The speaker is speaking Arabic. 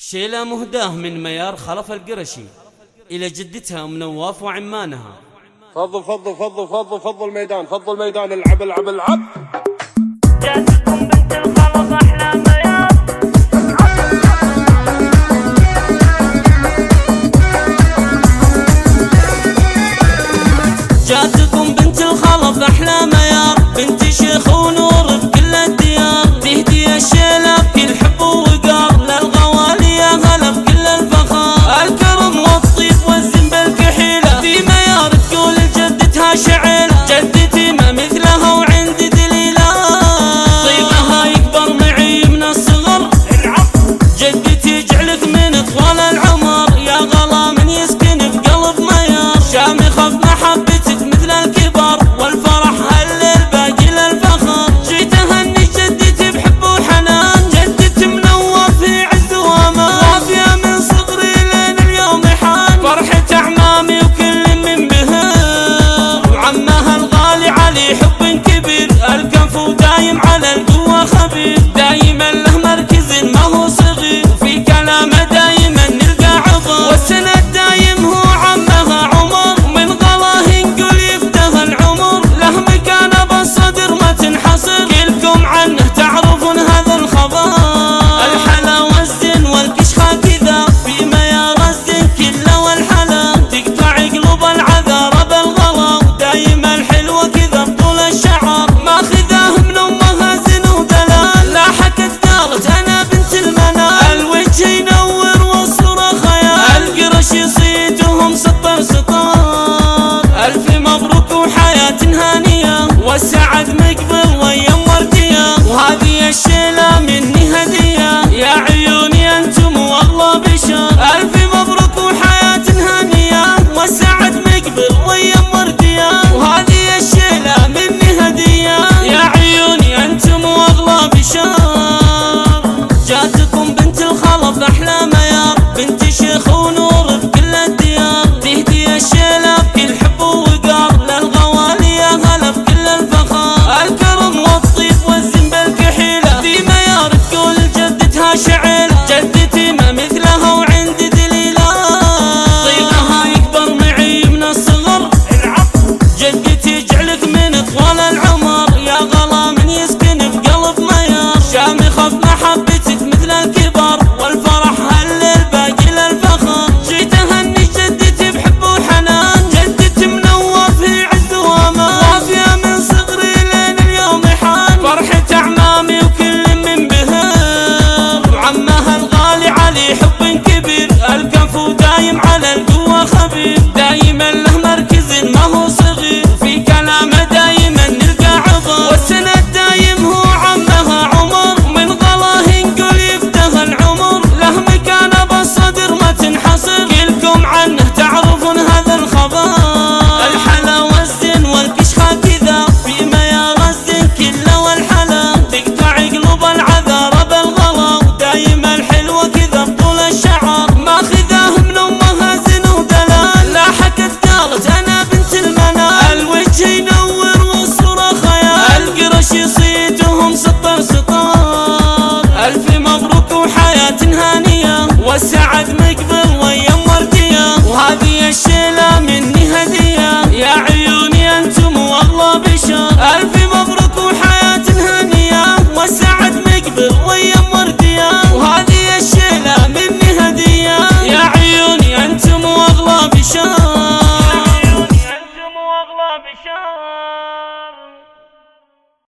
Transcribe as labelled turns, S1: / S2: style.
S1: شيلة مهداه من ميار خلف القرشي إلى جدتها أم نواف وعمانها.
S2: فضوا فضوا فضوا فضوا فضوا الميدان، فضوا الميدان، العب العب العب.
S3: جاتكم بنت الخلف أحلى ميار.
S1: جاتكم بنت الخلف أحلى ميار، بنت شيخ ونور بكل الديار، تهدي الشيلة بكل حب ووقار، للغوالي يا هلا بكل الفخار، الكرم والطيب والزين بالكحيلة، في ميار تقول لجدتها شعيلة، جدتي ما مثلها وعندي دليلة، طيبها يكبر معي من الصغر، جدتي جعلك من طوال العمر، يا غلا من يسكن بقلب ميار، شامخة بمحبتك مثل الكبر، والفرح هلل باقي للفخر، جيت اهني جدتي بحب وحنان، جدتي منور في عز وامان، وافية من صغري لين اليوم حان، فرحة اعمامي وكل من بهر، وعمها الغالي علي حب كبير، الكفو دايم على القوة خبير، دايما له مركز ما هو صغير، وفي كلامه دايما نلقى عبر، والسند دايم هو عمها عمر، ومن غلاه نقول يفتح العمر، له مكانه بالصدر ما تنحصر، كلكم عنه تعرفون هذا الخبر، الحلا والزين والكشخة كذا، في ميار الزين كله والحلا، تقطع قلوب العذارى بالغلا، ودايما الحلوة كذا بطول الشعر، ماخذاه من امها زين ودلال، لا حكت قالت انا بنت المنال، الوجه ينور والصورة خيال، القرش يصيدهم سطر سطار، الف مبروك وحياة هانية، والسعد مقبل وايام وردية، وهذه الشيلة مني هدية، يا عيوني انتم واغلى بشر، الف مبروك وحياة هانية، والسعد مقبل وايام وردية، وهذه الشيلة مني هدية، يا عيوني انتم واغلى بشر. جاتكم بنت الخلف احلى ميار، بنت شيخ ونور بكل الديار، تهدي الشيلة بكل حب ووقار، للغوالي يا هلا بكل الفخار، الكرم والطيب والزين بالكحيلة، في ميار تقول جدتها شعيلة، جدتي ما مثلها وعندي دليلة، طيبها يكبر معي من الصغر، جدتي جعلك من طوال العمر، يا غلا من يسكن بقلب ميار، شامخة بمحبتك مثل الكبر، والفرح هلل باقي للفخر، جيت اهني جدتي بحب وحنان، جدتي منور في عز وامان، وافية من صغري لين اليوم حان، فرحة اعمامي وكل من بهر، وعمها الغالي علي حب كبير، الكفو دايم على القوة خبير، دايما له مركز ما هو صغير، في كلامه دايما نلقى عبر، والسند دايم هو عمها عمر، ومن غلاه نقول يفتح العمر، له مكانه بالصدر ما تنحصر، كلكم عنه تعرفون هذا الخبر، الحلا والزين والكشخة كذا، في ميار الزين كله والحلا، تقطع قلوب العذارى بالغلا، ودايما الحلوة كذا بطول الشعر، ماخذاه من امها زين ودلال، لا حكت قالت انا بنت المنال، الوجه ينور والصورة خيال، القرش يصيدهم سطر سطار، الف مبروك وحياة هانية، والسعد مقبل وايام وردية، وهذه الشيلة مني هدية، يا عيوني انتم واغلى بشر، الف مبروك وحياة هانية، والسعد مقبل وايام وردية، وهذه الشيلة مني هدية، يا عيوني انتم واغلى بشر،
S3: يا عيوني أنتم وأغلى بشار.